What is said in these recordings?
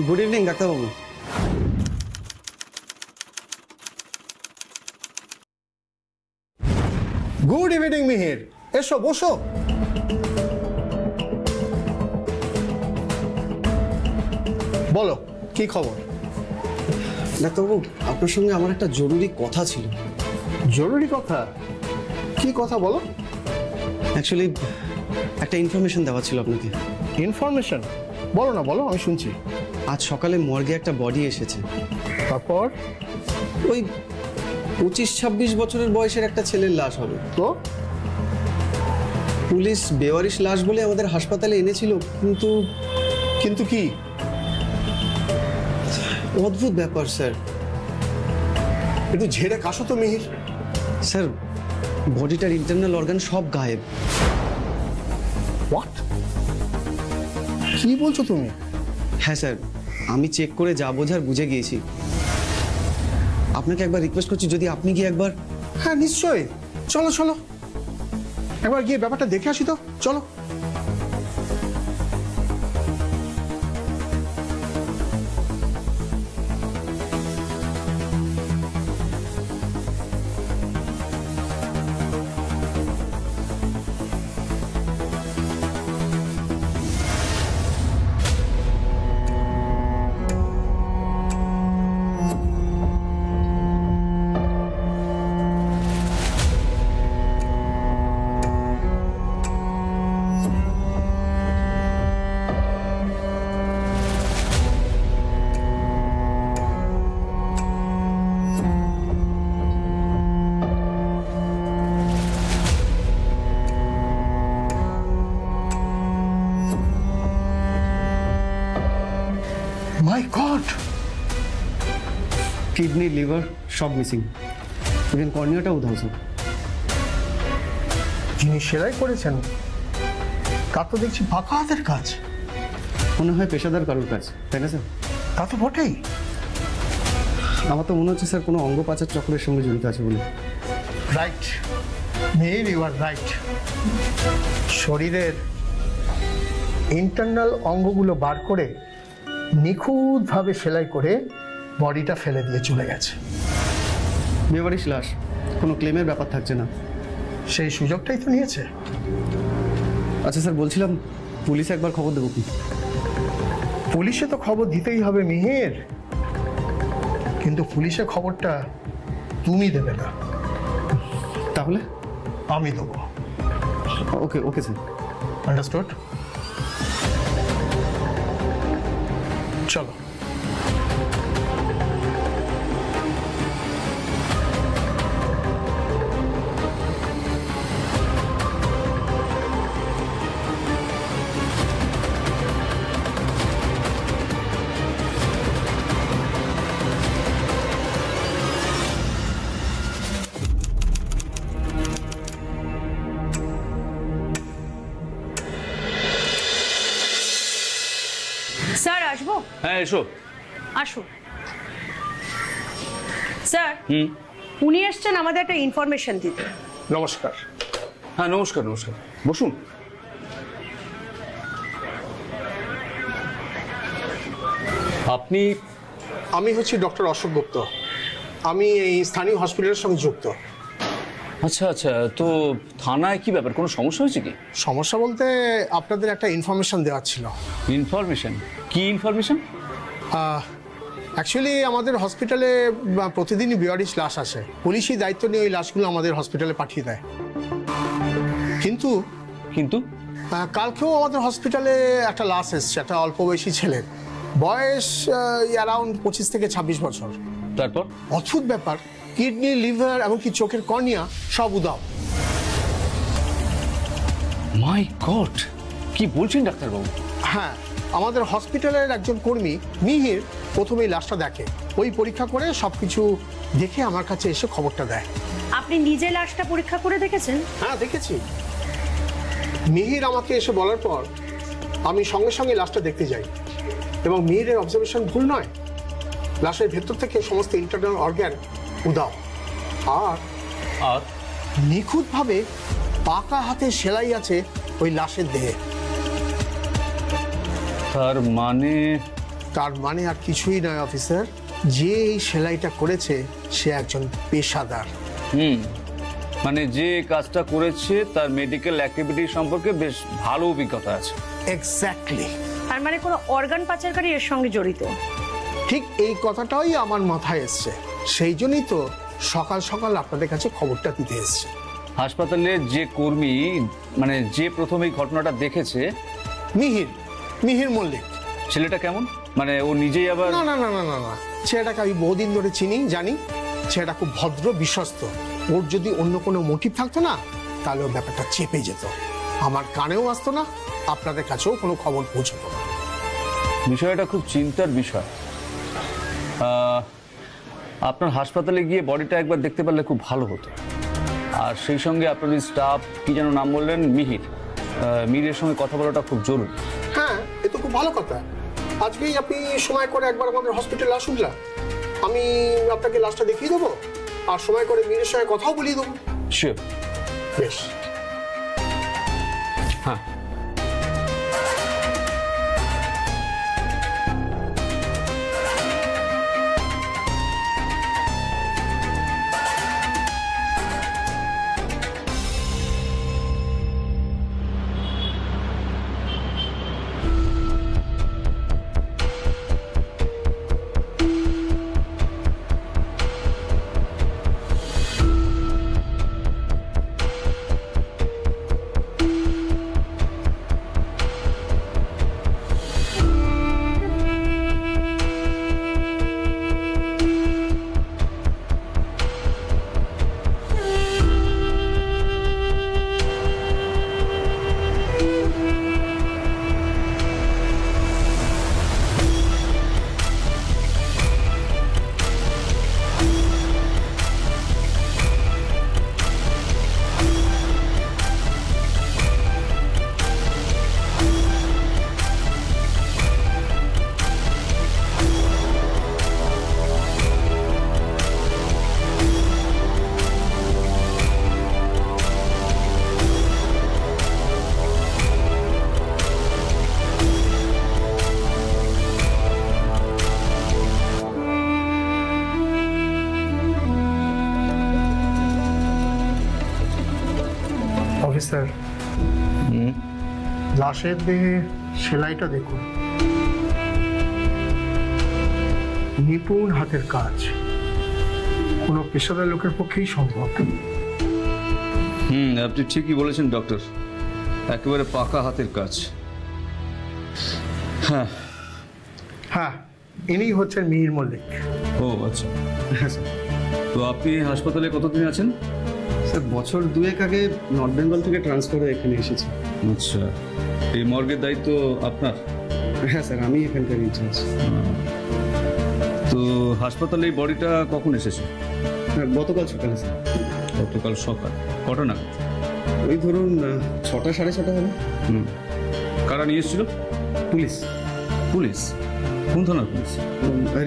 Good evening ডাক্তারবাবু। Good evening Mihir, এসো বসো। বলো কি খবর? ডাক্তারবাবু, আপনার সঙ্গে আমার একটা জরুরি কথা ছিল। জরুরি কথা? কি কথা বলো। অ্যাকচুয়ালি একটা ইনফরমেশন দেওয়া ছিল আপনাকে। ইনফরমেশন? বলো না, বলো, আমি শুনছি। আজ সকালে মর্গে একটা বডি এসেছে। তারপর? ওই 25-26 বছরের বয়সের একটা ছেলের লাশ হবে। তো পুলিশ বেওয়ারিশ লাশ বলে আমাদের হাসপাতালে এনেছিল, কিন্তু কিন্তু কি? অদ্ভুত ব্যাপার স্যার। একটু ঝেড়ে কাশো তো মিহির। স্যার, বডিটার ইন্টারনাল অর্গান সব গায়েব। হোয়াট? কি বলছো তুমি? হ্যাঁ স্যার, আমি চেক করে যা বোঝার বুঝে গিয়েছি। আপনাকে একবার রিকোয়েস্ট করছি, যদি আপনি গিয়ে একবার। হ্যাঁ নিশ্চয়ই, চলো চলো একবার গিয়ে ব্যাপারটা দেখে আসি তো, চলো। মাই গড! কিডনি, লিভার সব মিসিং। ইভেন কর্নিয়াটাও উধাও স্যার। যিনি সেলাই করেছেন তার তো দেখছি ফাঁকা হাতের কাজ। মনে হয় পেশাদার কারোর কাজ, তাই না স্যার? তা তো বটেই। আমার তো মনে হচ্ছে স্যার কোনো অঙ্গ পাচার চক্রের সঙ্গে জড়িত আছে বলে। রাইট মেয়ের, ইউ আর রাইট। শরীরের ইন্টারনাল অঙ্গগুলো বার করে নিখুঁতভাবে সেলাই করে বডিটা ফেলে দিয়ে চলে গেছে। বেওয়ারিশ লাশ, কোনো ক্লেমের ব্যাপার থাকছে না। সেই সুযোগটাই তো নিয়েছে। আচ্ছা স্যার, বলছিলাম পুলিশে একবার খবর দেবো কি? পুলিশে তো খবর দিতেই হবে মিহির, কিন্তু পুলিশে খবরটা তুমি দেবে না। তাহলে আমি দেবো। ওকে ওকে স্যার। আন্ডারস্টুড? চলো। স্যার আসবো? হ্যাঁ এসো। আসুন স্যার। উনি এসছেন আমাদের একটা ইনফরমেশন দিতে। নমস্কার। হ্যাঁ নমস্কার নমস্কার, বসুন। আপনি? আমি হচ্ছি ডক্টর অশোক গুপ্ত। আমি এই স্থানীয় হসপিটালের সঙ্গে যুক্ত। আচ্ছা আচ্ছা, তো থানায় কি ব্যাপার, কোনো সমস্যা হয়েছে কি? সমস্যা বলতে আপনাদের একটা ইনফরমেশন দেওয়ার ছিল। ইনফরমেশন? কি ইনফরমেশন? অ্যাকচুয়ালি আমাদের হসপিটালে প্রতিদিনই বেওয়ারিশ লাশ আসে। পুলিশই দায়িত্ব নিয়ে ওই লাশগুলো আমাদের হসপিটালে পাঠিয়ে দেয়। কিন্তু কিন্তু কালকেও আমাদের হসপিটালে একটা লাশ এসছে, একটা অল্প বয়সী ছেলের, বয়স অ্যারাউন্ড 25 থেকে 26 বছর। তারপর? অদ্ভুত ব্যাপার, কিডনি, লিভার এমনকি চোখের কর্নিয়া সব উধাও। মাই গড, কি বলছেন ডাক্তারবাবু? হ্যাঁ, আমাদের হসপিটালের একজন কর্মী মিহির প্রথমে এই লাশটা দেখে, ওই পরীক্ষা করে সবকিছু দেখে আমার কাছে এসে খবরটা দেয়। আপনি নিজে লাশটা পরীক্ষা করে দেখেছেন? হ্যাঁ দেখেছি। মিহির আমাকে এসে বলার পর আমি সঙ্গে সঙ্গে লাশটা দেখতে যাই, এবং মিহিরের অবজারভেশন ভুল নয়। লাশের ভেতর থেকে সমস্ত ইন্টারনাল অর্গান উধাও, আর আর নিখুঁতভাবে পাকা হাতে সেলাই আছে ওই লাশের দেহে। তার মানে তার মানে আর কিছুই নয় অফিসার, যে এই সেলাইটা করেছে সে একজন পেশাদার। মানে যে কাজটা করেছে তার মেডিকেল অ্যাক্টিভিটি সম্পর্কে বেশ ভালো অভিজ্ঞতা আছে। এক্স্যাক্টলি। তার মানে কোনো অর্গান পাচারকারী এর সঙ্গে জড়িত। ঠিক এই কথাটাই আমার মাথায় এসছে, সেই জন্যই তো সকাল সকাল আপনাদের কাছে খবরটা দিতে এসছে। হাসপাতালের যে কর্মী, মানে যে প্রথম এই ঘটনাটা দেখেছে, মিহির মল্লিক। ছেলেটা কেমন? মানে ও নিজেই আবার? না না না না না না, ছেলেটাকে আমি বহুদিন ধরে জানি। ছেলেটা খুব ভদ্র, বিশ্বস্ত। ওর যদি অন্য কোনো মোটিভ থাকতো না, তাহলে ওর ব্যাপারটা চেপে যেত, আমার কানেও আসতো না, আপনাদের কাছেও কোনো খবর পৌঁছতো না। বিষয়টা খুব চিন্তার বিষয়। আপনার হাসপাতালে গিয়ে বডিটা একবার দেখতে পারলে খুব ভালো হতো। আর সেই সঙ্গে আপনার স্টাফ, কি যেন নাম বললেন, মিহিরের সঙ্গে কথা বলাটা খুব জরুরি। হ্যাঁ, এ তো খুব ভালো কথা। আজকেই আপনি সময় করে একবার আমাদের হসপিটালে আসুন না, আমি আপনাকে লাশটা দেখিয়ে দেবো, আর সময় করে মিহিরের সঙ্গে কথাও বলিয়ে দেবো। শিওর। বেশ। হ্যাঁ। অফিসার, লাশের দেহে সেলাইটা দেখুন, নিপুণ হাতের কাজ, কোনো পেশাদার লোকের পক্ষেই সম্ভব। আপনি ঠিকই বলেছেন ডক্টর, একেবারে পাকা হাতের কাজ। হ্যাঁ, ইনি হচ্ছেন মিহির মল্লিক। ও আচ্ছা। হ্যাঁ স্যার। তো আপনি হাসপাতালে কতদিন আছেন? স্যার, বছর দুয়েক আগে নর্থ বেঙ্গল থেকে ট্রান্সফার হয়ে এখানে এসেছি। আচ্ছা, এই মর্গের দায়িত্ব আপনার? হ্যাঁ স্যার, আমি এখানকার ইনচার্জ। তো হাসপাতালে এই বডিটা কখন এসেছে? গতকাল সকালে স্যার। গতকাল সকাল কটা নাগাদ? ওই ধরুন 6টা 6:30 হবে। কারা নিয়ে এসেছিল? পুলিশ। পুলিশ? কোন থানার পুলিশ?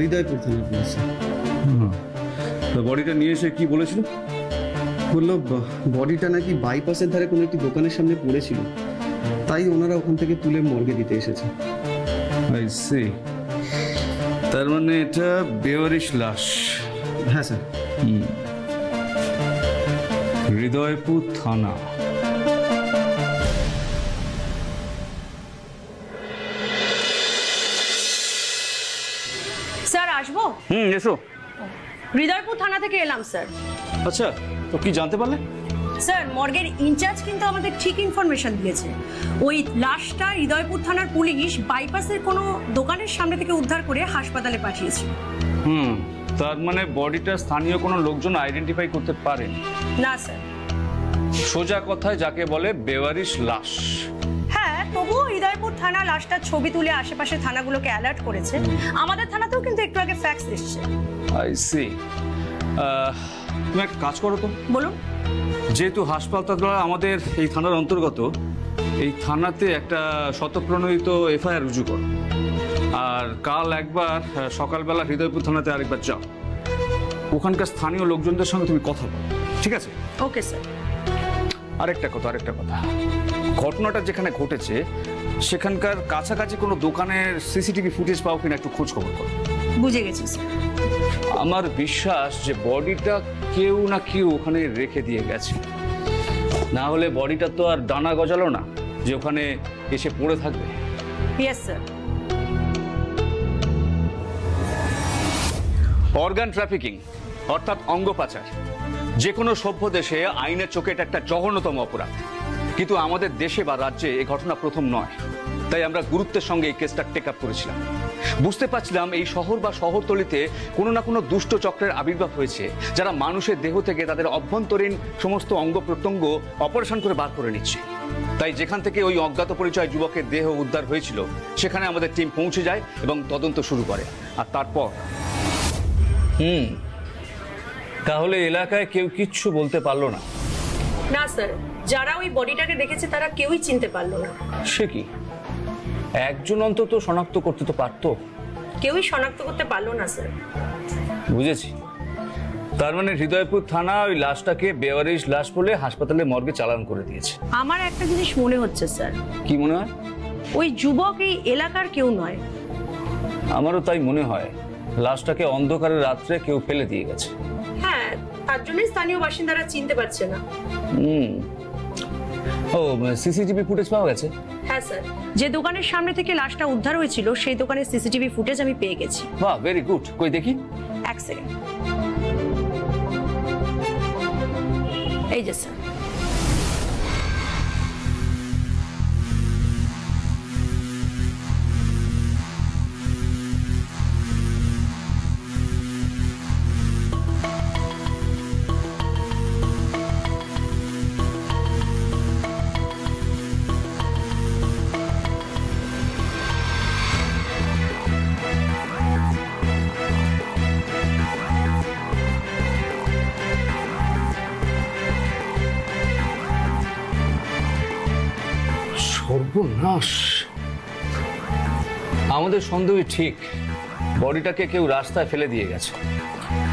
হৃদয়পুর থানার পুলিশ। তো বডিটা নিয়ে এসে কি বলেছিল? বললো বডিটা নাকি বাইপাসের ধারে কোনো একটি দোকানের সামনে পড়েছিল, তাই ওনারা ওখান থেকে তুলে মর্গে দিতে এসেছে। I see. তার মানে এটা বেওয়ারিশ লাশ? হ্যাঁ স্যার। হৃদয়পুর থানা। স্যার আসবো? এসো। হৃদয়পুর থানা থেকে এলাম স্যার। আচ্ছা, তো কি জানতে পারলে? স্যার, মর্গের ইনচার্জ কিন্তু আমাদের ঠিক ইনফরমেশন দিয়েছে। ওই লাশটা হৃদয়পুর থানার পুলিশ বাইপাসের কোনো দোকানের সামনে থেকে উদ্ধার করে হাসপাতালে পাঠিয়েছে। তার মানে বডিটা স্থানীয় কোনো লোকজন আইডেন্টিফাই করতে পারেন না স্যার। সোজা কথায় যাকে বলে বেওয়ারিশ লাশ। হ্যাঁ, তবুও হৃদয়পুর থানা লাশটার ছবি তুলে আশেপাশে থানাগুলোকে অ্যালার্ট করেছে। আমাদের থানাতেও কিন্তু একটু আগে ফ্যাক্স এসেছে। I see. তুমি একটা কাজ করো তো। বলুন। যেহেতু হাসপাতালটা আমাদের এই থানার অন্তর্গত, এই থানাতে একটা শতপ্রণোদিত এফআইআর রুজু করো। আর কাল একবার সকালবেলা হৃদয়পুর থানাতে আরেকবার যাও, ওখানকার স্থানীয় লোকজনদের সঙ্গে তুমি কথা বলো, ঠিক আছে? Okay sir. আরেকটা কথা, ঘটনাটা যেখানে ঘটেছে সেখানকার কাছাকাছি কোনো দোকানের সিসিটিভি ফুটেজ পাও কিনা একটু খোঁজ খবর করো। বুঝে গেছি স্যার। আমার বিশ্বাস যে বডিটা কেউ না কেউ ওখানে রেখে দিয়ে গেছে, না হলে বডিটা তো আর ডানা গজালো না যে ওখানে এসে পড়ে থাকবে। Yes sir. অর্গান ট্রাফিকিং অর্থাৎ অঙ্গ পাচার যে কোনো সভ্য দেশে আইনের চোখে এটা একটা জঘন্যতম অপরাধ, কিন্তু আমাদের দেশে বা রাজ্যে এই ঘটনা প্রথম নয়। তাই আমরা গুরুত্বের সঙ্গে এই কেসটা টেক আপ করেছিলাম। বুঝতে পারছিলাম এই শহর বা শহরতলিতে কোনো না কোনো দুষ্ট চক্রের আবির্ভাব হয়েছে, যারা মানুষের দেহ থেকে তাদের অভ্যন্তরীণ সমস্ত অঙ্গ প্রত্যঙ্গ অপারেশন করে বার করে নিচ্ছে। তাই যেখান থেকে ওই অজ্ঞাত পরিচয় যুবকের দেহ উদ্ধার হয়েছিল সেখানে আমাদের টিম পৌঁছে যায় এবং তদন্ত শুরু করে। আর তারপর তাহলে এলাকায় কেউ কিচ্ছু বলতে পারলো না? না স্যার, যারা ওই বডিটাকে দেখেছে তারা কেউই চিনতে পারলো না। সে কি, একজন অন্তত শনাক্ত করতে তো পারতো? কেউই শনাক্ত করতে পারলো না স্যার। বুঝেছি, তার মানে হৃদয়পুর থানা ওই লাশটাকে বেওয়ারিশ লাশ বলে হাসপাতালে মর্গে চালান করে দিয়েছে। আমার একটা জিনিস মনে হচ্ছে স্যার। কি মনে হয়? ওই যুবক এই এলাকার কেউ নয়। আমারও তাই মনে হয়, লাশটাকে অন্ধকারের রাত্রে কেউ ফেলে দিয়ে গেছে। হ্যাঁ, তার জন্যই স্থানীয় বাসিন্দারা চিনতে পারছে না। ও, সিসিটিভি ফুটেজ পাওয়া গেছে? হ্যাঁ স্যার, যে দোকানের সামনে থেকে লাশটা উদ্ধার হয়েছিল সেই দোকানের সিসিটিভি ফুটেজ আমি পেয়ে গেছি। বাহ, ভেরি গুড। কই দেখি। এক সেকেন্ড। এই যে স্যার। সর্বনাশ, আমাদের সন্দেহ ঠিক, বডিটাকে কেউ রাস্তায় ফেলে দিয়ে গেছে।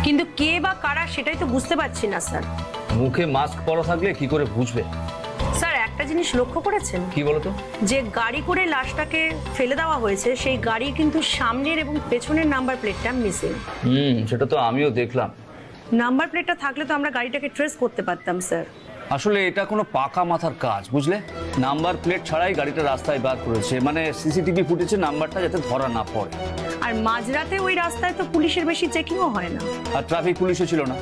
কিন্তু কে বা কারা সেটাই তো বুঝতে পারছি না স্যার। মুখে মাস্ক পরা থাকলে কি করে বুঝবে? স্যার, একটা জিনিস লক্ষ্য করেছেন? কি বলতো? যে গাড়ি করে লাশটাকে ফেলে দেওয়া হয়েছে সেই গাড়ির কিন্তু সামনের এবং পেছনের নাম্বার প্লেটটা মিসিং। সেটা তো আমিও দেখলাম। নাম্বার প্লেটটা থাকলে তো আমরা গাড়িটাকে ট্রেস করতে পারতাম স্যার। আসলে এটা কোনো পাকা মাথার কাজ, বুঝলে? নাম্বার প্লেট ছাড়াই গাড়িটা রাস্তায় বার করেছে, মানে সিসিটিভি ফুটেজে নাম্বারটা যাতে ধরা না পড়ে। আর মাঝরাতে ওই রাস্তায় তো পুলিশের বেশি চেকিংও হয় না, আর ট্রাফিক পুলিশও ছিল না।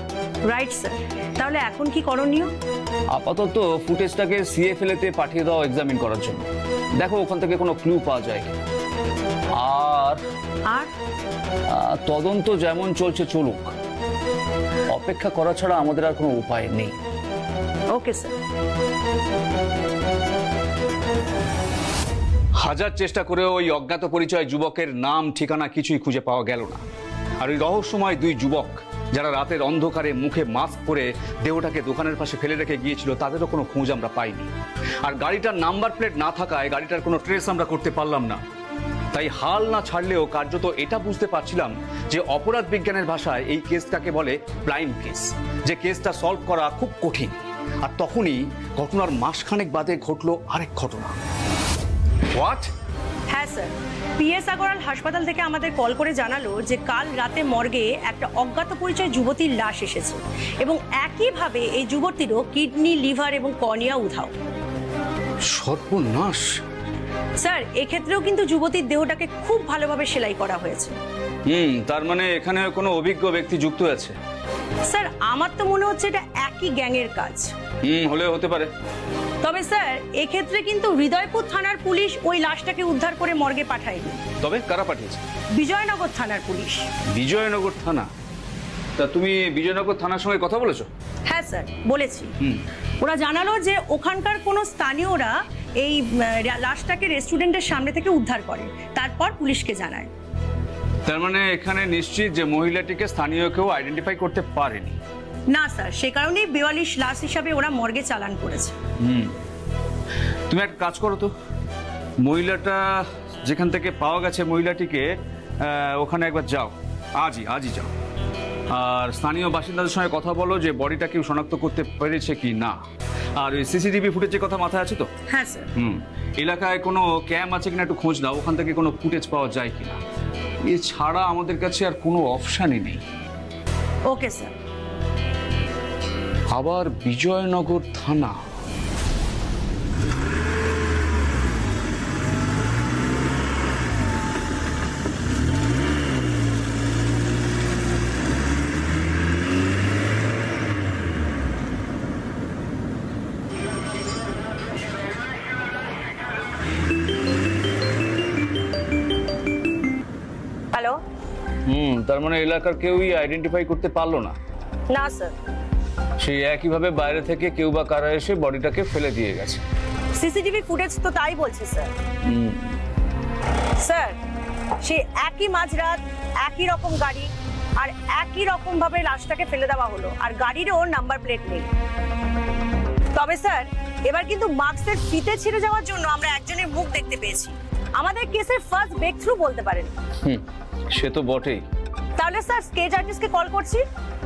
Right sir. তাহলে এখন কি করণীয়? আপাতত ফুটেজটাকে সিএফএলএতে পাঠিয়ে দাও এক্সামিন করার জন্য। দেখো ওখান থেকে কোনো ক্লু পাওয়া যায় কি। আর তদন্ত যেমন চলছে চলুক, অপেক্ষা করা ছাড়া আমাদের আর কোনো উপায় নেই। Okay sir. হাজার চেষ্টা করেও ওই অজ্ঞাত পরিচয় যুবকের নাম ঠিকানা কিছুই খুঁজে পাওয়া গেল না। আর ওই রহস্যময় দুই যুবক যারা রাতের অন্ধকারে মুখে মাস্ক পরে দেহটাকে দোকানের পাশে ফেলে রেখে গিয়েছিল তাদেরও কোনো খোঁজ আমরা পাইনি। আর গাড়িটার নাম্বার প্লেট না থাকায় গাড়িটার কোনো ট্রেস আমরা করতে পারলাম না। তাই হাল না ছাড়লেও কার্যত এটা বুঝতে পারছিলাম যে অপরাধ বিজ্ঞানের ভাষায় এই কেসটাকে বলে ব্লাইন্ড কেস, যে কেসটা সলভ করা খুব কঠিন। আর তখনই ঘটনার মাসখানেক বাদে ঘটলো আরেক ঘটনা। হোয়াট? হ্যাঁ স্যার, পিএস আগরওয়াল হাসপাতাল থেকে আমাদের কল করে জানালো যে কাল রাতে মর্গে একটা অজ্ঞাত পরিচয় যুবতীর লাশ এসেছে এবং একইভাবে এই যুবতীরও কিডনি, লিভার এবং কর্নিয়া উধাও। সর্বনাশ। স্যার, এক্ষেত্রেও কিন্তু যুবতীর দেহটাকে খুব ভালোভাবে সেলাই করা হয়েছে। তার মানে এখানে কোনো অভিজ্ঞ ব্যক্তি যুক্ত আছে? স্যার, আমার তো মনে হচ্ছে এটা একই গ্যাংয়ের কাজ। হলে হতে পারে। তবে স্যার, এক্ষেত্রে কিন্তু হৃদয়পুর থানার পুলিশ ওই লাশটাকে উদ্ধার করে মর্গে পাঠায়নি। তবে কারা পাঠিয়েছে? বিজয়নগর থানার পুলিশ। বিজয়নগর থানা? তা তুমি বিজয়নগর থানার সঙ্গে কথা বলেছো? হ্যাঁ স্যার, বলেছি। ওরা জানালো যে ওখানকার কোনো স্থানীয়রা এই লাশটাকে রেস্টুরেন্টের সামনে থেকে উদ্ধার করে, তারপর পুলিশকে জানায়। তার মানে এখানে নিশ্চিত যে মহিলাটিকে স্থানীয় কেউ আইডেন্টিফাই করতে পারেনি? না স্যার, সে কারণেই 42 লাশ হিসাবে ওরা মর্গে চালান করেছে। তুমি একটা কাজ করো তো, মহিলাটা যেখান থেকে পাওয়া গেছে মহিলাটিকে ওখানে একবার যাও, আজই যাও। আর স্থানীয় বাসিন্দাদের সঙ্গে কথা বলো যে বডিটা কেউ শনাক্ত করতে পেরেছে কি না। আর ওই সিসিটিভি ফুটেজের কথা মাথায় আছে তো? হ্যাঁ স্যার। এলাকায় কোনো ক্যাম আছে কিনা একটু খোঁজ দাও, ওখান থেকে কোনো ফুটেজ পাওয়া যায় কিনা। এছাড়া আমাদের কাছে আর কোনো অপশানই নেই। Okay sir. আবার বিজয়নগর থানা, হ্যালো। তার মানে এলাকার কেউই আইডেন্টিফাই করতে পারলো না? না স্যার। সেই একইভাবে বাইরে থেকে কেউ বা কারা এসে বডিটাকে ফেলে দিয়ে গেছে। সিসিটিভি ফুটেজ তো তাই বলছে স্যার। স্যার, সে একই মাঝরাত, একই রকম গাড়ি আর একই রকম ভাবে লাশটাকে ফেলে দেওয়া হলো, আর গাড়িরও নাম্বার প্লেট নেই। তবে স্যার, এবার কিন্তু মার্কসের ফিতে ছিঁড়ে যাওয়ার জন্য আমরা একজনের মুখ দেখতে পেয়েছি। আমাদের কেসের ফার্স্ট ব্রেক থ্রু বলতে পারেন। সে তো বটেই। তাহলে স্যার স্কেচ আর্টিস্টকে কল করছি,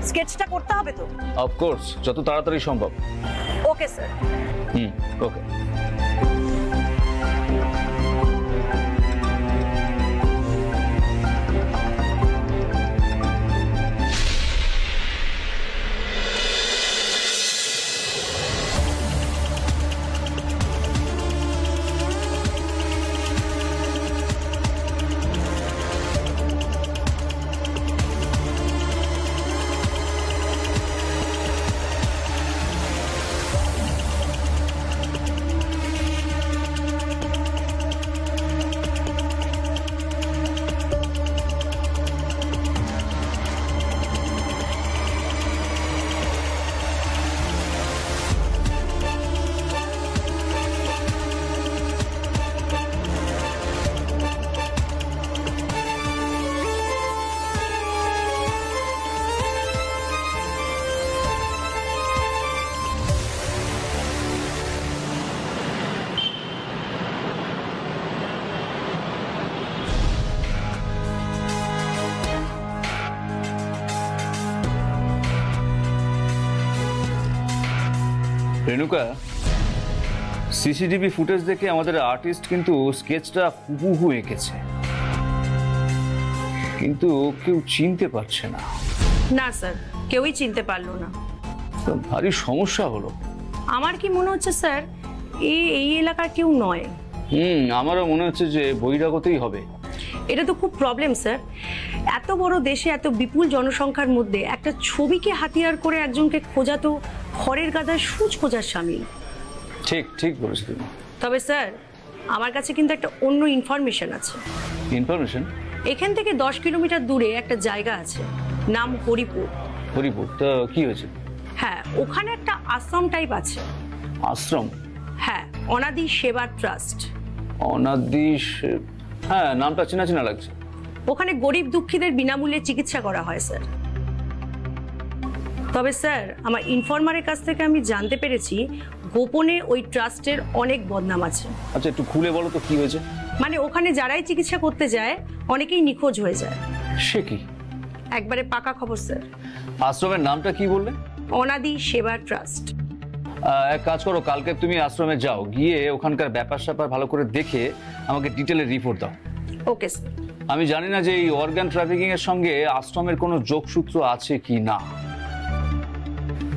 স্কেচটা করতে হবে তো? অফকোর্স, যত তাড়াতাড়ি সম্ভব। Okay sir. Okay. Renuka, CCTV footage দেখে আমাদের আর্টিস্ট কিন্তু স্কেচটা হুবহু এঁকেছে, কিন্তু কেউ চিনতে পারছে না। না স্যার, কেউই চিনতে পারলো না। ভারী সমস্যা হলো। আমার কি মনে হচ্ছে স্যার, এই এলাকার কেউ নয়। আমারও মনে হচ্ছে যে বহিরাগতই হবে। এটা তো খুব প্রবলেম স্যার। এত বড় দেশে এত বিপুল জনসংখ্যার মধ্যে একটা ছবিকে হাতিয়ার করে একজনকে খোঁজা তো খড়ের গাদার সূচ খোঁজার শামিল। ঠিক ঠিক বলেছো তুমি। তবে স্যার, আমার কাছে কিন্তু একটা অন্য ইনফরমেশন আছে। ইনফরমেশন? এখান থেকে 10 কিলোমিটার দূরে একটা জায়গা আছে, নাম হরিপুর। হরিপুর তো কি হয়েছে? হ্যাঁ, ওখানে একটা আশ্রম টাইপ আছে। আশ্রম? হ্যাঁ, অনাদি সেবা ট্রাস্ট। অনাদি? হ্যাঁ, নামটা চেনা চেনা লাগছে। ওখানে গরিব দুঃখীদের বিনামূল্যে চিকিৎসা করা হয় স্যার। তবে স্যার, আমার ইনফরমারের কাছ থেকে আমি জানতে পেরেছি গোপনে ওই ট্রাস্টের অনেক বদনাম আছে। আচ্ছা, একটু খুলে বলো তো কি হয়েছে। মানে ওখানে যারাই চিকিৎসা করতে যায় অনেকেই নিখোঁজ হয়ে যায়। সে কি? একবারে পাকা খবর স্যার। আশ্রমের নামটা কি বললে? অনাদি সেবা ট্রাস্ট। এক কাজ করো, কালকে তুমি আশ্রমে যাও, গিয়ে ওখানকার ব্যাপার স্যাপার ভালো করে দেখে আমাকে ডিটেলে রিপোর্ট দাও। Okay sir. আমি জানি না যে এই অর্গান ট্রাফিকিং এর সঙ্গে আশ্রমের কোনো যোগসূত্র আছে কি না,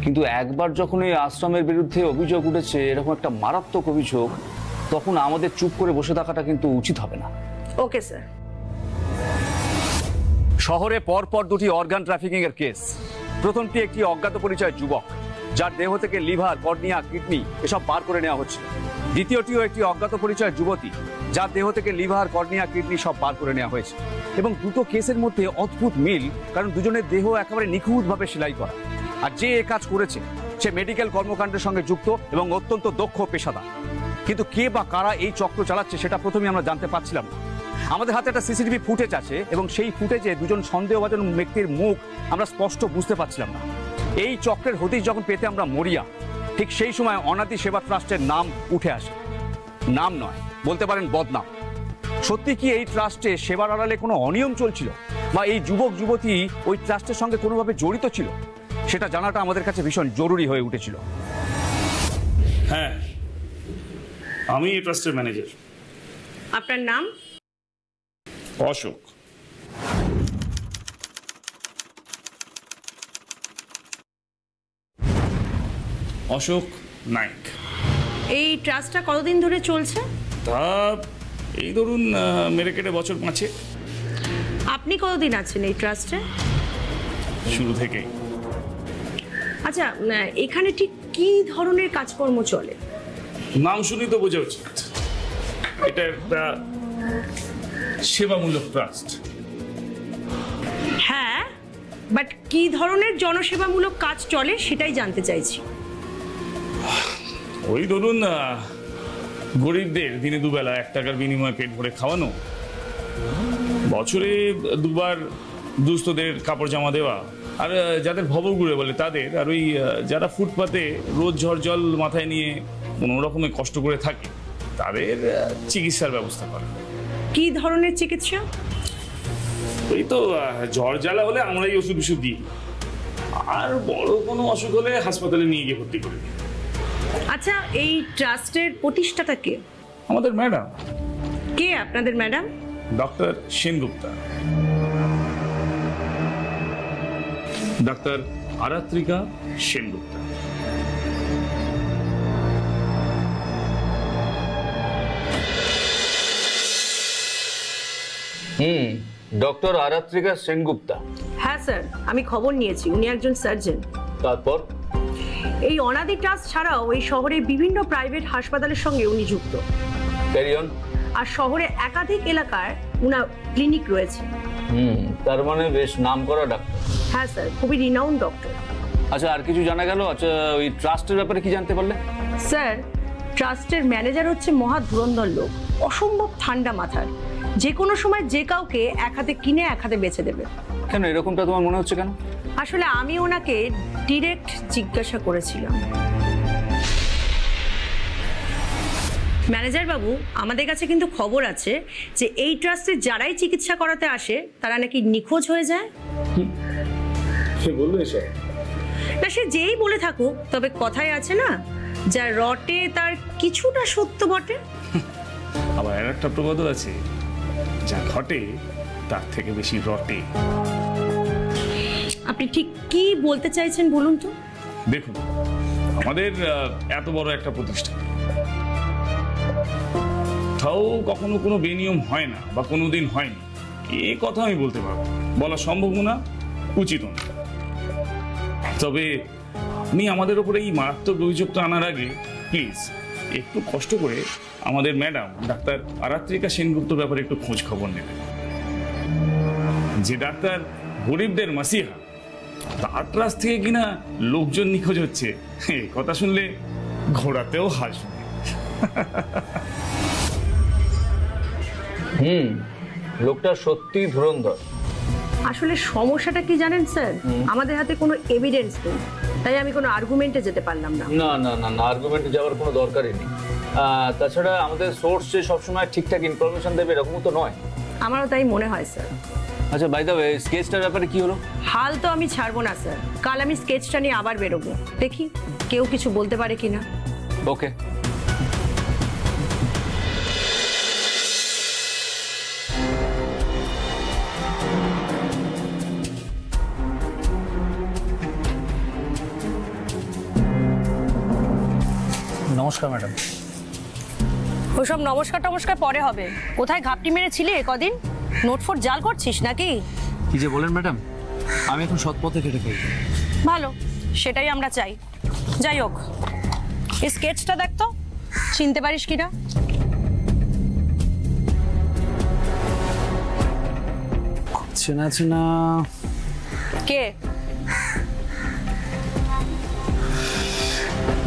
কিন্তু একবার যখন এই আশ্রমের বিরুদ্ধে অভিযোগ উঠেছে, এরকম একটা মারাত্মক অভিযোগ, তখন আমাদের চুপ করে বসে থাকাটা কিন্তু উচিত হবে না। Okay sir. শহরে পরপর দুটি অর্গান ট্রাফিকিং এর কেস। প্রথমটি একটি অজ্ঞাত পরিচয় যুবক, যার দেহ থেকে লিভার, কর্নিয়া, কিডনি এসব বার করে নেওয়া হচ্ছে। দ্বিতীয়টিও একটি অজ্ঞাত পরিচয় যুবতী, যার দেহ থেকে লিভার, কর্নিয়া, কিডনি সব বার করে নেওয়া হয়েছে। এবং দুটো কেসের মধ্যে অদ্ভুত মিল, কারণ দুজনের দেহ একেবারে নিখুঁতভাবে সেলাই করা। আর যে এ কাজ করেছে সে মেডিকেল কর্মকাণ্ডের সঙ্গে যুক্ত এবং অত্যন্ত দক্ষ পেশাদার। কিন্তু কে বা কারা এই চক্র চালাচ্ছে সেটা প্রথমে আমরা জানতে পারছিলাম না। আমাদের হাতে একটা সিসিটিভি ফুটেজ আছে এবং সেই ফুটেজে দুজন সন্দেহভাজন ব্যক্তির মুখ আমরা স্পষ্ট বুঝতে পারছিলাম না। এই চক্রের হদিশ যখন পেতে আমরা মরিয়া, ঠিক সেই সময় অনাদি সেবা ট্রাস্টের নাম উঠে আসে। নাম নয়, বলতে পারেন বদনাম। সত্যি কি এই ট্রাস্টে সেবার আড়ালে কোনো অনিয়ম চলছিল, বা এই যুবক যুবতী ওই ট্রাস্টের সঙ্গে কোনোভাবে জড়িত ছিল, সেটা জানাটা আমাদের কাছে ভীষণ জরুরি হয়ে উঠেছিল। হ্যাঁ, আমি এই ট্রাস্টের ম্যানেজার। আপনার নাম? অশোক। অশোক নায়ক। এই ট্রাস্টটা কতদিন ধরে চলছে? তা এই ধরুন মেরে কেটে বছর 5 আপনি কতদিন আছেন এই ট্রাস্টে? শুরু থেকেই। আচ্ছা, এখানে ঠিক কি ধরনের কাজকর্ম চলে? নাম শুনি তো বোঝা উচিত এটা একটা সেবামূলক ট্রাস্ট। হ্যাঁ, বাট কি ধরনের জনসেবামূলক কাজ চলে সেটাই জানতে চাইছি। ওই ধরুন গরিবদের দিনে দুবেলা 1 টাকার বিনিময়ে পেট ভরে খাওয়ানো, বছরে 2 বার দুস্থদের কাপড় জামা দেওয়া, আর যাদের ভবঘুরে বলে তাদের, আর ওই যারা ফুটপাতে রোজ ঝড় জল মাথায় নিয়ে কোনো রকমে কষ্ট করে থাকে তাদের চিকিৎসার ব্যবস্থা করে। কি ধরনের চিকিৎসা? ওই তো জ্বর জ্বালা হলে আমরাই ওষুধ দিই, আর বড় কোনো অসুখ হলে হাসপাতালে নিয়ে গিয়ে ভর্তি করে দিই। আচ্ছা, এই ট্রাস্টের প্রতিষ্ঠাতা কে? আমাদের ম্যাডাম। কে আপনাদের madam? Doctor Sengupta. Doctor Aratrika Sengupta. Doctor Aratrika Sengupta. হ্যাঁ স্যার, আমি খবর নিয়েছি, উনি একজন সার্জন। তারপর? এই অনাদি ট্রাস্ট ছাড়াও এই শহরের বিভিন্ন প্রাইভেট হাসপাতালের সঙ্গে উনি যুক্ত। Carry on. আর শহরে একাধিক এলাকায় উনার ক্লিনিক রয়েছে। তার মানে বেশ নামকরা ডাক্তার। হ্যাঁ স্যার, খুবই রিনাউন্ড ডক্টর। আচ্ছা, আর কিছু জানা গেল? আচ্ছা, ওই ট্রাস্টের ব্যাপারে কি জানতে পারলে? স্যার, ট্রাস্টের ম্যানেজার হচ্ছে মহা ধুরন্ধর লোক, অসম্ভব ঠান্ডা মাথার, যে কোনো সময় যে কাউকে এক হাতে কিনে এক হাতে বেচে দেবে। কেন এরকমটা তোমার মনে হচ্ছে কেন? আসলে আমি ওনাকে ডিরেক্ট জিজ্ঞাসা করেছিলাম। ম্যানেজার বাবু, আমাদের কাছে কিন্তু খবর আছে যে এই ট্রাস্টে যারাই চিকিৎসা করাতে আসে তারা নাকি নিখোঁজ হয়ে যায়। কে বললো এসব? না, সে যেই বলে থাকুক, তবে কথায় আছে না, যা রটে তার কিছুটা সত্য বটে। আবার আর একটা প্রবাদও আছে, যা ঘটে তার থেকে বেশি রটে। আপনি ঠিক কি বলতে চাইছেন বলুন তো? দেখুন, আমাদের এত বড় একটা প্রতিষ্ঠান, তাও কখনো কোনো বেনিয়ম হয় না বা কোনোদিন হয়নি, এ কথা আমি বলতে পারবো, বলা সম্ভব না, উচিত না। তবে আপনি আমাদের উপরে এই মারাত্মক অভিযোগটা আনার আগে প্লিজ একটু কষ্ট করে আমাদের ম্যাডাম ডাক্তার আরাত্রিকা সেনগুপ্তর ব্যাপারে একটু খোঁজ খবর নেবেন। যে ডাক্তার গরিবদের মাসিহা, তার ট্রাস থেকে কিনা লোকজন নিখোঁজ হচ্ছে, কথা শুনলে ঘোড়াতেও হাসবে। লোকটা সত্যি ধুরন্ধর। আসলে সমস্যাটা কি জানেন স্যার, আমাদের হাতে কোনো এভিডেন্স নেই, তাই আমি কোনো আর্গুমেন্টে যেতে পারলাম না। না না না না, আর্গুমেন্টে যাওয়ার কোনো দরকারই নেই। তাছাড়া আমাদের সোর্স যে সবসময় ঠিকঠাক ইনফরমেশন দেবে এরকমও তো নয়। আমারও তাই মনে হয় স্যার। আচ্ছা, বাই দ্য ওয়ে, স্কেচটার ব্যাপারে কি হলো? হাল তো আমি ছাড়বো না স্যার, কাল আমি স্কেচটা নিয়ে আবার বেরোবো, দেখি কেউ কিছু বলতে পারে কিনা। ওকে। নমস্কার ম্যাডাম। ওসব নমস্কার টমস্কার পরে হবে। কোথায় ঘাপটি মেরেছিলি কদিন? নোটফোট জাল করছিস নাকি? কি যে বলেন ম্যাডাম, আমি এখন সৎ পথে কেটে ফেলি। ভালো, সেটাই আমরা চাই। যাই হোক, এই স্কেচটা দেখ তো, চিনতে পারিস কিনা? চেনা চেনা। কে?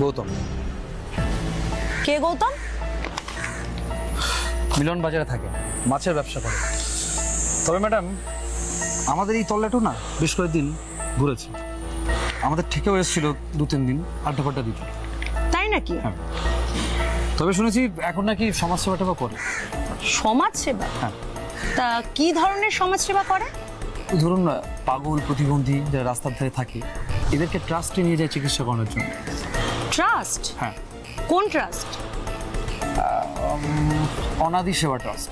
গৌতম। কে গৌতম? মিলন বাজারে থাকে, মাছের ব্যবসা করে। তবে ম্যাডাম, আমাদের এই তল্লাটও না বেশ কয়েকদিন ঘুরেছে, আমাদের ঠিকও এসেছিল 2-3 দিন আড্ডা ফাড্ডা দিতে। তাই নাকি? হ্যাঁ, তবে শুনেছি এখন নাকি সমাজ সেবাটাও করে। সমাজ সেবা? হ্যাঁ। তা কি ধরনের সমাজ সেবা করে? ধরুন, পাগল প্রতিবন্ধী যারা রাস্তার ধারে থাকে, এদেরকে ট্রাস্টে নিয়ে যায় চিকিৎসা করানোর জন্য। ট্রাস্ট? হ্যাঁ। কোন ট্রাস্ট? অনাদি সেবা ট্রাস্ট।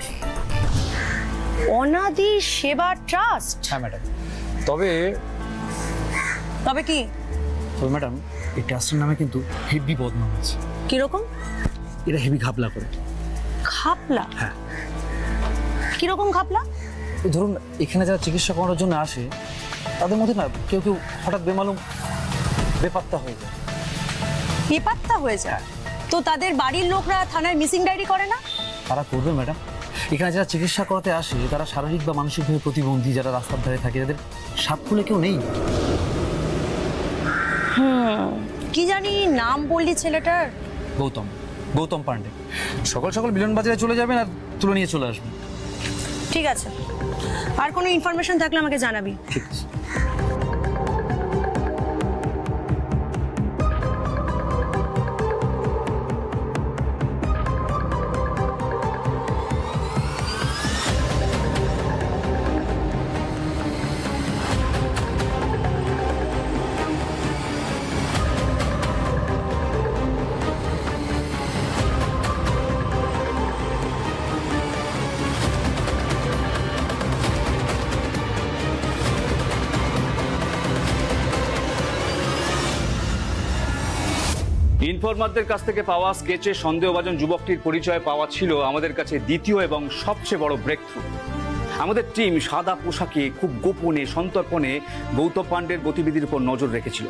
অনাদি সেবা ট্রাস্ট? হ্যাঁ ম্যাডাম। তবে কি? তবে ম্যাডাম, এই ট্রাস্টের নামে কিন্তু হেভি বদনাম আছে। কিরকম? এরা হেভি ঘাপলা করে। খাপলা? হ্যাঁ। কিরকম খাপলা? এই ধরুন, এখানে যারা চিকিৎসা করানোর জন্য আসে তাদের মধ্যে না কেউ কেউ হঠাৎ বেমালুম বেপাত্তা হয়ে যায়। বেপাত্তা হয়ে যায়? তো তাদের বাড়ির লোকরা থানায় মিসিং ডায়েরি করে না? তারা করবে ম্যাডাম। এখানে যারা চিকিৎসা করাতে আসে তারা শারীরিক বা মানসিকভাবে প্রতিবন্ধী, যারা রাস্তার ধারে থাকে, যাদের সাত খুলে কেউ নেই। কি জানি নাম বললি ছেলেটার? গৌতম পান্ডে। সকাল সকাল মিলন বাজারে চলে যাবেন আর তুলে নিয়ে চলে আসবেন। ঠিক আছে, আর কোনো ইনফরমেশন থাকলে আমাকে জানাবি। ঠিক আছে। ইনফরমারদের কাছ থেকে পাওয়া স্কেচে সন্দেহভাজন যুবকটির পরিচয় পাওয়া ছিল আমাদের কাছে দ্বিতীয় এবং সবচেয়ে বড় ব্রেকথ্রু। আমাদের টিম সাদা পোশাকে খুব গোপনে সন্তর্পণে গৌতম পান্ডের গতিবিধির উপর নজর রেখেছিল।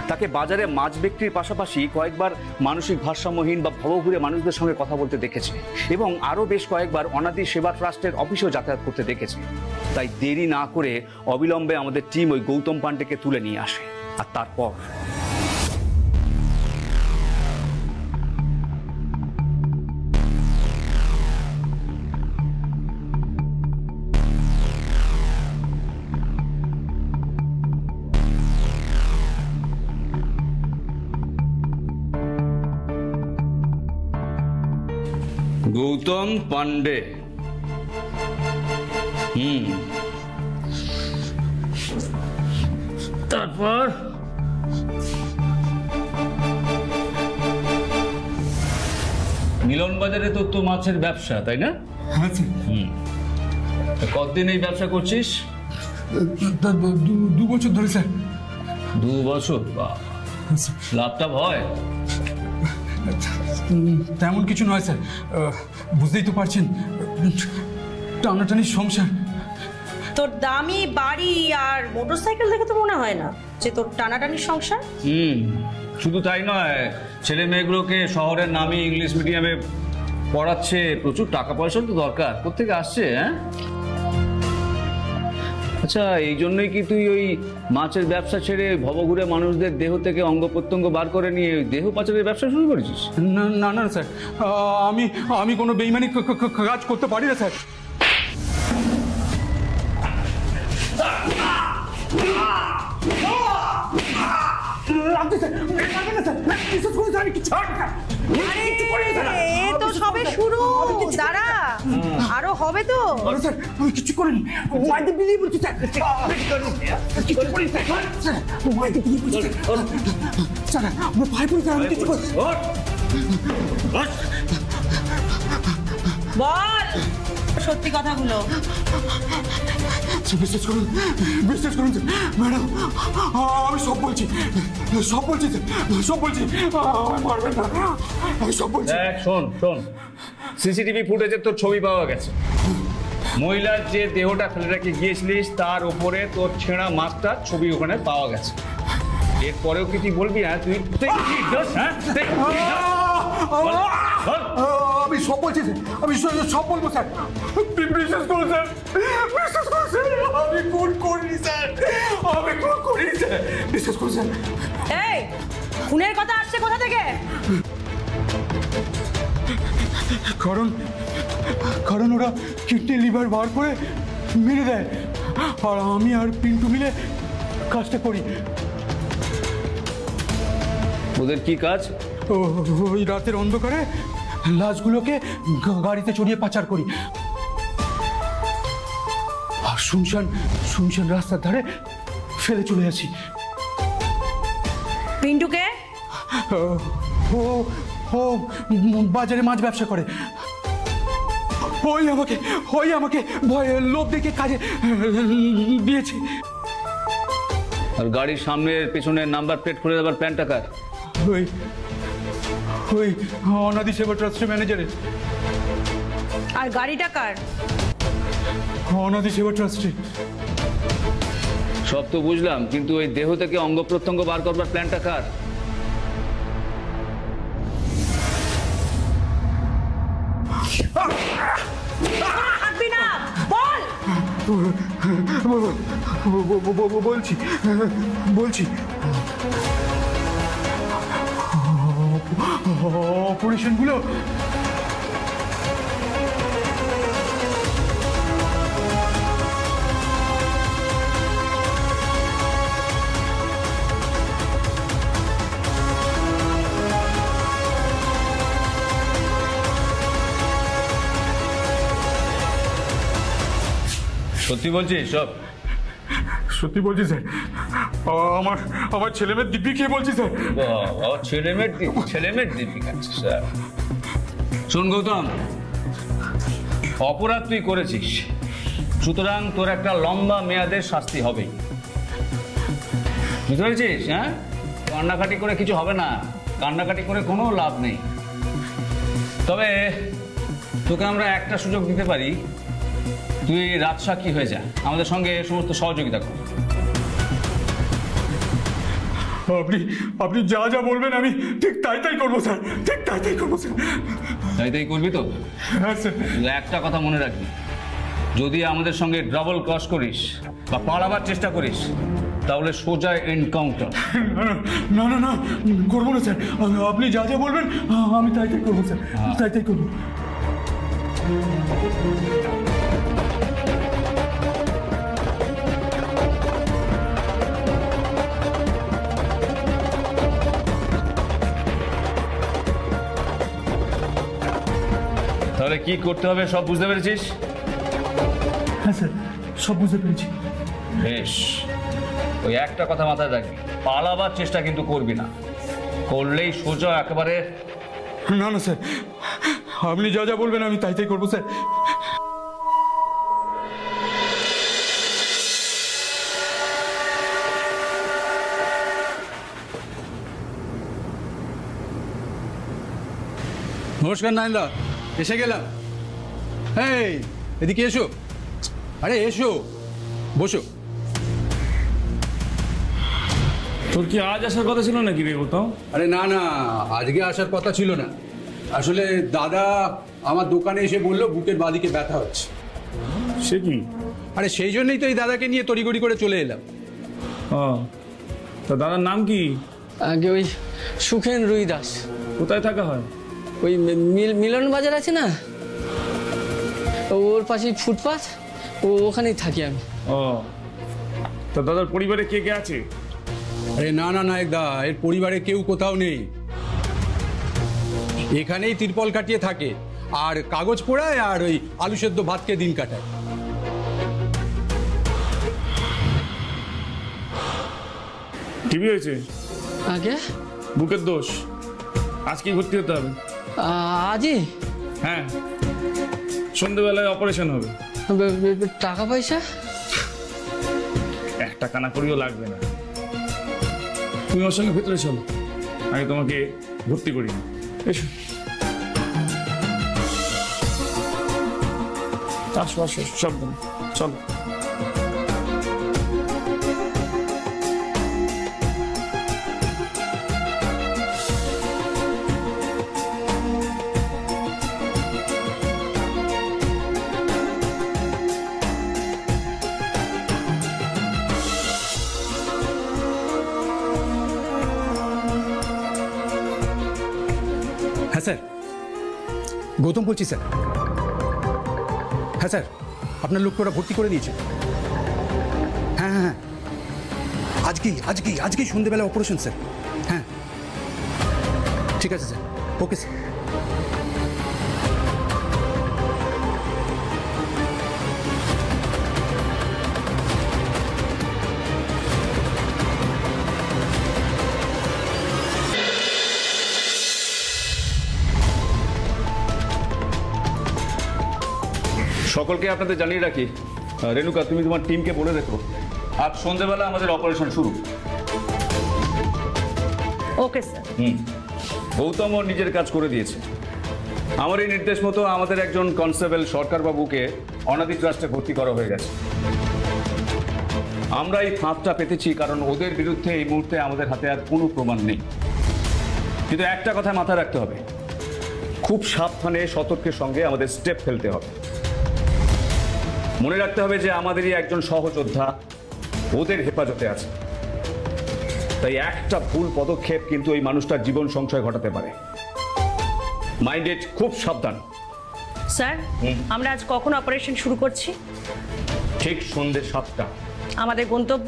তাকে বাজারে মাছ বিক্রির পাশাপাশি কয়েকবার মানসিক ভারসাম্যহীন বা ভবঘুরে মানুষদের সঙ্গে কথা বলতে দেখেছে এবং আরও বেশ কয়েকবার অনাদি সেবা ট্রাস্টের অফিসেও যাতায়াত করতে দেখেছে। তাই দেরি না করে অবিলম্বে আমাদের টিম ওই গৌতম পান্ডেকে তুলে নিয়ে আসে। আর তারপর গৌতম পান্ডে, তারপর মিলন বাজারে তো মাছের ব্যবসা, তাই না? কতদিন এই ব্যবসা করছিস? 2 বছর ধরে স্যার। 2 বছর? লাভটা হয়? তেমন কিছু নয় স্যার, বুঝতেই তো পারছেন, টানাটানির সংসার। তোর দামি বাড়ি আর মোটরসাইকেল দেখে তো মনে হয় না যে তোর টানাটানির সংসার। শুধু তাই নয়, ছেলে মেয়েগুলোকে শহরের নামি ইংলিশ মিডিয়ামে পড়াচ্ছে, প্রচুর টাকা পয়সার তো দরকার। কোত্থেকে আসছে? হ্যাঁ, আচ্ছা, এই জন্যই কি তুই ওই মাছের ব্যবসা ছেড়ে ভবঘুরে মানুষদের দেহ থেকে অঙ্গ প্রত্যঙ্গ বার করে নিয়ে দেহ পাচারের ব্যবসা শুরু করেছিস? না না স্যার, আমি কোনো বেইমানি কাজ করতে পারি না স্যার। তো সবে শুরু, দাঁড়া, আরো হবে তো। স্যার আমি কিছু করিনি, মাইতে বিলিয়ে বলছি স্যার। স্যার আমার ভাই বলছে আমি কিছু করি। বল সত্যি কথাগুলো। বিশ্বাস করুন ম্যাডাম, আমি সব বলছি মারবেন না, আমি সব বলছি। শোন, সিসিটিভি ফুটেজে তোর ছবি পাওয়া গেছে। মহিলার যে দেহটা ফেলে রেখে গিয়েছিলিস তার উপরে তোর ছেঁড়া মাছটার ছবি ওখানে পাওয়া গেছে। এরপরেও কি তুই বলবি? হ্যাঁ, তুই আমি সব বলছি স্যার, আমি সব বলবো স্যার। বিশ্বাস করুন স্যার, আমি খুন করিনি স্যার, বিশ্বাস করুন স্যার। এই খুনের কথা আসছে কোথা থেকে? কারণ ওরা কিডনি লিভার বার করে মেরে দেয়, আর আমি আর পিন্টু মিলে কাজটা করি। ওদের কি কাজ? ওই রাতের অন্ধকারে লাশগুলোকে গাড়িতে চড়িয়ে পাচার করি আর শুনশান রাস্তার ধারে ফেলে চলে আসি। পিন্টুকে? ও বাজারে মাছ ব্যবসা করে। ওই আমাকে ভয়ে লোভ দেখে কাজে দিয়েছে। আর গাড়ির সামনের পেছনের নাম্বার প্লেট খুলে দেবার প্ল্যানটা কার? ওই অনাদি সেবা ট্রাস্টের ম্যানেজারের। আর গাড়িটা কার? অনাদি সেবা ট্রাস্টে। সব তো বুঝলাম, কিন্তু ওই দেহ থেকে অঙ্গ প্রত্যঙ্গ বার করবার প্ল্যানটা কার? হাঁটবি না, বল। বলছি অপারেশনগুলো সত্যি বলছিস সব? সত্যি বলছি স্যার। আমার ছেলেমেয়ের দিব্যি খেয়ে বলছি স্যার। ছেলেমেয়ের দিব্যি খাচ্ছে স্যার। শোন গৌতম, অপরাধ তুই করেছিস, সুতরাং তোর একটা লম্বা মেয়াদের শাস্তি হবেই। বুঝতে পেরেছিস? হ্যাঁ, কান্নাকাটি করে কিছু হবে না, কান্নাকাটি করে কোনো লাভ নেই। তবে তোকে আমরা একটা সুযোগ দিতে পারি, তুই রাজসাক্ষী হয়ে যা, আমাদের সঙ্গে সমস্ত সহযোগিতা কর। আপনি যা যা বলবেন আমি ঠিক তাই করবো স্যার, ঠিক তাই করবো স্যার। তাই করবি তো? হ্যাঁ স্যার। একটা কথা মনে রাখবি, যদি আমাদের সঙ্গে ডাবল ক্রস করিস বা পালাবার চেষ্টা করিস, তাহলে সোজা এনকাউন্টার। না না না, করবো না স্যার। আপনি যা যা বলবেন আমি তাই করবো স্যার, তাই করবো। তাহলে কি করতে হবে সব বুঝতে পেরেছিস? হ্যাঁ স্যার, সব বুঝতে পেরেছি। বেশ, ওই একটা কথা মাথায় রাখবি, পালাবার চেষ্টা কিন্তু করবি না, করলেই সোজা একেবারে। না না স্যার, আপনি যা যা বলবেন আমি তাই করবো স্যার। নমস্কার নাইন্দা, এসে গেলাম। এই এদিকে এসো। আরে এসো, বসো। তোর কি আজ আসার কথা ছিল নাকি রে গৌতম? আরে না না, আজকে আসার কথা ছিল না। আসলে দাদা আমার দোকানে এসে বললো বুকের বাঁদিকে ব্যথা হচ্ছে। সে কি? আরে সেই জন্যই তো এই দাদাকে নিয়ে তড়িগড়ি করে চলে এলাম। ও, তা দাদার নাম কি? আগে ওই সুখেন রুই দাস। কোথায় থাকা হয়? ওই মিলন বাজার আছে না, ওর পাশেই ফুটপাথ, ওখানেই থাকি আমি। ও, তা দাদার পরিবারে কে কে আছে? আরে না না নায়কদা, এর পরিবারে কেউ কোথাও নেই, এখানেই তিরপল কাটিয়ে থাকে আর কাগজ পোড়ায় আর ওই আলু সেদ্ধ ভাতকে দিন কাটায়। টিভি হয়েছে? আগে বুকের দোষ, আজকেই ভর্তি হতে হবে। আজই? হ্যাঁ, সন্ধ্যেবেলায় অপারেশন হবে। টাকা পয়সা? একটা কানা করিও লাগবে না, তুমি ওর সঙ্গে ভেতরে চলো, আমি তোমাকে ভর্তি করি। এসো, আসো আসো, সব চলো। হ্যাঁ স্যার, গৌতম বলছি স্যার। হ্যাঁ স্যার, আপনার লোককে ওরা ভর্তি করে দিয়েছে। হ্যাঁ হ্যাঁ হ্যাঁ, আজকেই সন্ধ্যেবেলা অপারেশন স্যার। হ্যাঁ ঠিক আছে স্যার, ওকে স্যার। সকলকে আপনাদের জানিয়ে রাখি, রেণুকা তুমি তোমার টিমকে বলে রেখো আজ সন্ধ্যেবেলা আমাদের অপারেশন শুরু। Okay sir. গৌতম নিজের কাজ করে দিয়েছে। আমার এই নির্দেশ মতো আমাদের একজন কনস্টেবল সরকারবাবুকে অনাদি ট্রাস্টে ভর্তি করা হয়ে গেছে। আমরা এই ফাঁদটা পেতেছি কারণ ওদের বিরুদ্ধে এই মুহূর্তে আমাদের হাতে আর কোনো প্রমাণ নেই। কিন্তু একটা কথা মাথায় রাখতে হবে, খুব সাবধানে সতর্কের সঙ্গে আমাদের স্টেপ ফেলতে হবে। মনে রাখতে হবে যে আমাদেরই একজন সহযোদ্ধা ওদের হেফাজতে আছে, তাই একটা ভুল পদক্ষেপ কিন্তু এই মানুষটার জীবন সংশয় ঘটাতে পারে। মাইন্ডেড, খুব সাবধান। স্যার, আমরা আজ কখন অপারেশন শুরু করছি? ঠিক সন্ধ্যে 7টা। আমাদের গন্তব্য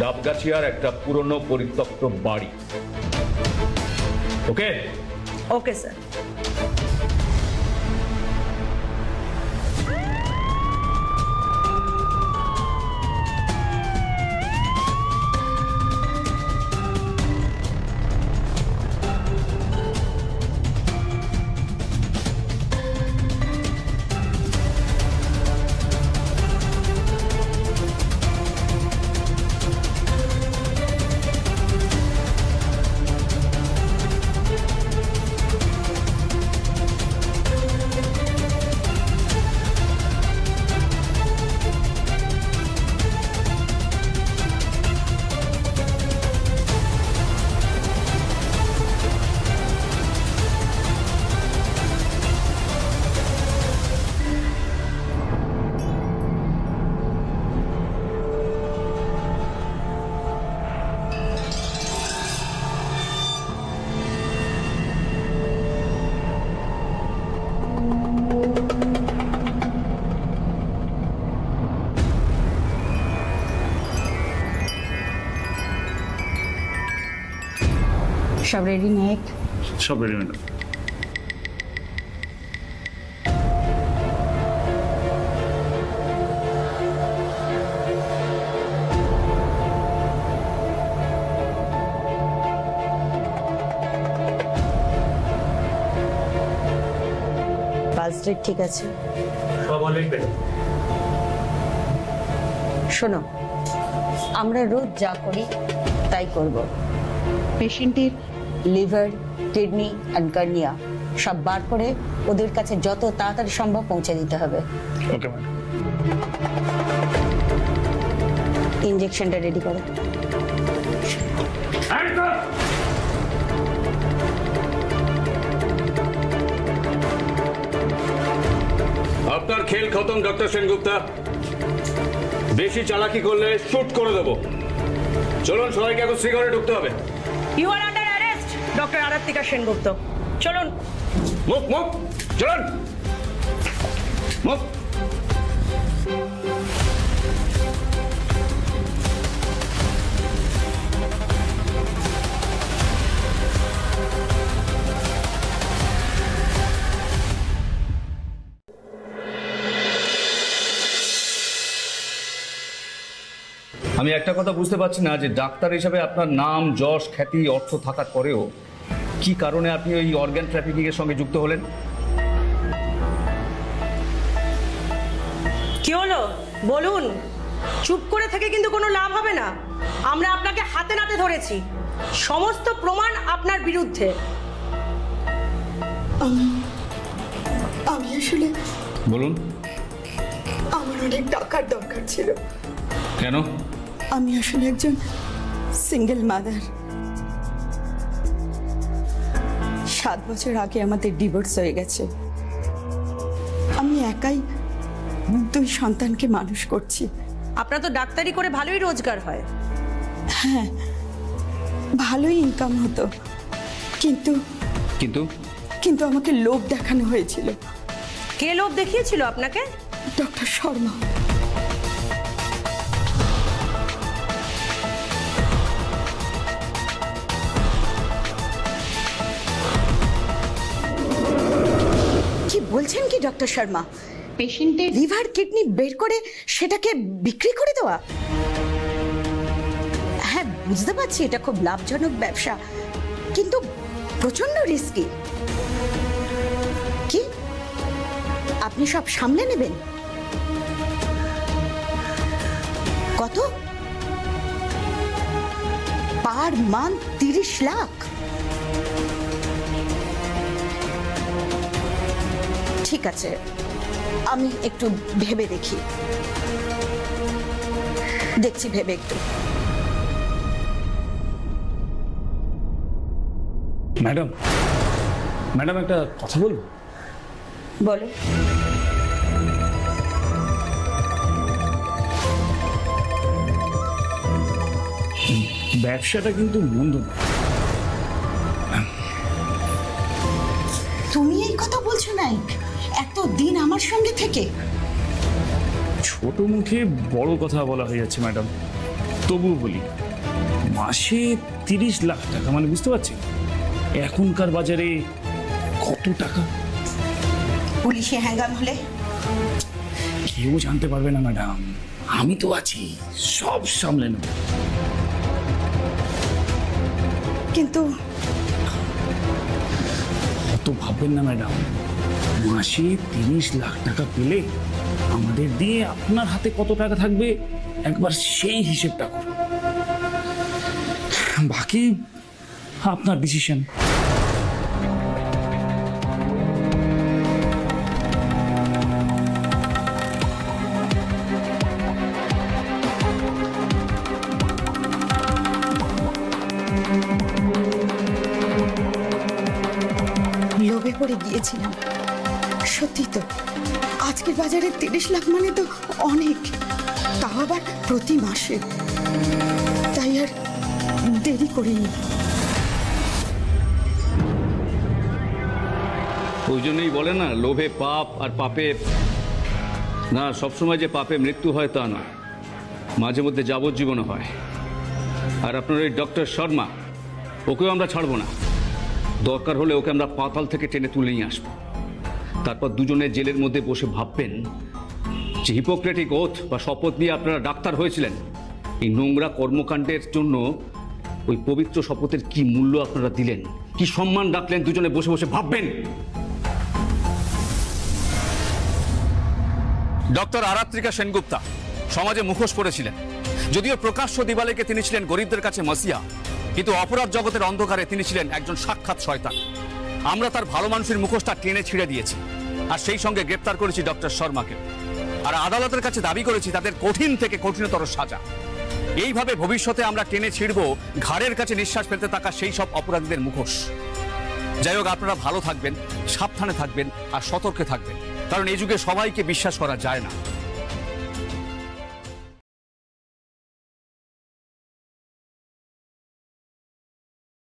ডাবগাছিয়ার একটা পুরনো পরিত্যক্ত বাড়ি। ওকে? Okay sir. সব রেডি নায়ক? সব রেডি ম্যাডাম। পালস রেট ঠিক আছে? সব অনেক বেটার। শোনো, আমরা রোজ যা করি তাই করব। পেশেন্টের লিভার, কিডনি অ্যান্ড কর্নিয়া সব বার করে ওদের কাছে যত তাড়াতাড়ি সম্ভব পৌঁছে দিতে হবে। Okay madam. ইঞ্জেকশনটা রেডি করো। আপনার খেল খতম ডক্টর সেনগুপ্তা। বেশি চালাকি করলে শুট করে দেবো। চলুন সবাইকে এখন শ্রীঘরে ঢুকতে হবে। You are under arrest doctor Arattika Sengupta. চলুন। মুখ মুখ চলুন মুখ। আমি একটা কথা বুঝতে পারছি না যে ডাক্তার হিসেবে আপনার নাম, যশ, খ্যাতি, অর্থ থাকার পরেও কি কারণে আপনি ওই অর্গান ট্রাফিকিং এর সঙ্গে যুক্ত হলেন? কি হলো বলুন। চুপ করে থেকে কিন্তু কোনো লাভ হবে না। আমরা আপনাকে হাতে নাতে ধরেছি, সমস্ত প্রমাণ আপনার বিরুদ্ধে। আমি আসলে বলুন। আমার অনেক টাকার দরকার ছিল। কেন? আমি আসলে একজন সিঙ্গেল মাদার। 7 বছর আগে আমাদের ডিভোর্স হয়ে গেছে। আমি একাই 2 সন্তানকে মানুষ করছি। আপনার তো ডাক্তারি করে ভালোই রোজগার হয়। হ্যাঁ, ভালোই ইনকাম হতো, কিন্তু কিন্তু কিন্তু আমাকে লোভ দেখানো হয়েছিল। কে লোভ দেখিয়েছিল আপনাকে? ডক্টর শর্মা। কি বলছেন কি ডক্টর শর্মা? পেশেন্টের লিভার, কিডনি বের করে সেটাকে বিক্রি করে দেওয়া? হ্যাঁ, বুঝতে পারছি এটা খুব লাভজনক ব্যবসা, কিন্তু প্রচন্ড রিস্কি। কি আপনি সব সামলে নেবেন? কত? Per month 30 lakh? ঠিক আছে, আমি একটু ভেবে দেখি, দেখছি ভেবে একটু। ম্যাডাম, ম্যাডাম একটা কথা বলবো? বলো। ব্যবসাটা কিন্তু মন্দ না। তুমি এই কথা বলছো নাইক, এতদিন আমার সঙ্গে থেকে? ছোট মুখে বড় কথা বলা হয়ে যাচ্ছে ম্যাডাম, তবুও বলি, মাসে 30 লাখ টাকা মানে বুঝতে পারছি এখনকার বাজারে কত টাকা। পুলিশে হ্যাঙ্গাম হলে কেউ জানতে পারবে না ম্যাডাম, আমি তো আছি, সব সামলে নেব। কিন্তু অত ভাববেন না ম্যাডাম, মাসে 30 লাখ টাকা পেলে আমাদের দিয়ে আপনার হাতে কত টাকা থাকবে একবার সেই হিসেবটা করুন, বাকি আপনার ডিসিশন। লোভে পড়ে গিয়েছিলাম, সত্যি তো। আজকের বাজারে 30 লাখ মানে তো অনেক, তাও আবার প্রতি মাসে। তাই আর দেরি করিনি। ওই জন্যই বলে না, লোভে পাপ আর পাপে না, সবসময় যে পাপে মৃত্যু হয় তা নয়, মাঝে মধ্যে যাবজ্জীবনও হয়। আর আপনার ওই ডক্টর শর্মা, ওকেও আমরা ছাড়বো না। দরকার হলে ওকে আমরা পাতাল থেকে টেনে তুলে নিয়ে আসবো। তারপর দুজনে জেলের মধ্যে বসে ভাববেন যে হিপোক্রেটিক ওথ বা শপথ নিয়ে আপনারা ডাক্তার হয়েছিলেন, এই নোংরা কর্মকাণ্ডের জন্য ওই পবিত্র শপথের কি মূল্য আপনারা দিলেন, কি সম্মান রাখলেন, দুজনে বসে বসে ভাববেন। ডক্টর আরাত্রিকা সেনগুপ্তা সমাজে মুখোশ পড়েছিলেন। যদিও প্রকাশ্য দিবালেকে তিনি ছিলেন গরিবদের কাছে মাসিয়া, কিন্তু অপরাধ জগতের অন্ধকারে তিনি ছিলেন একজন সাক্ষাৎ শয়তান। আমরা তার ভালো মানুষের মুখোশটা টেনে ছিঁড়ে দিয়েছি, আর সেই সঙ্গে গ্রেপ্তার করেছি ডক্টর শর্মাকে। আর আদালতের কাছে দাবি করেছি তাদের কঠিন থেকে কঠিনতর সাজা। এইভাবে ভবিষ্যতে আমরা টেনে ছিঁড়ব ঘাড়ের কাছে নিঃশ্বাস ফেলতে থাকা সেই সব অপরাধীদের মুখোশ। যাই হোক, আপনারা ভালো থাকবেন, সাবধানে থাকবেন আর সতর্কে থাকবেন, কারণ এই যুগে সবাইকে বিশ্বাস করা যায় না।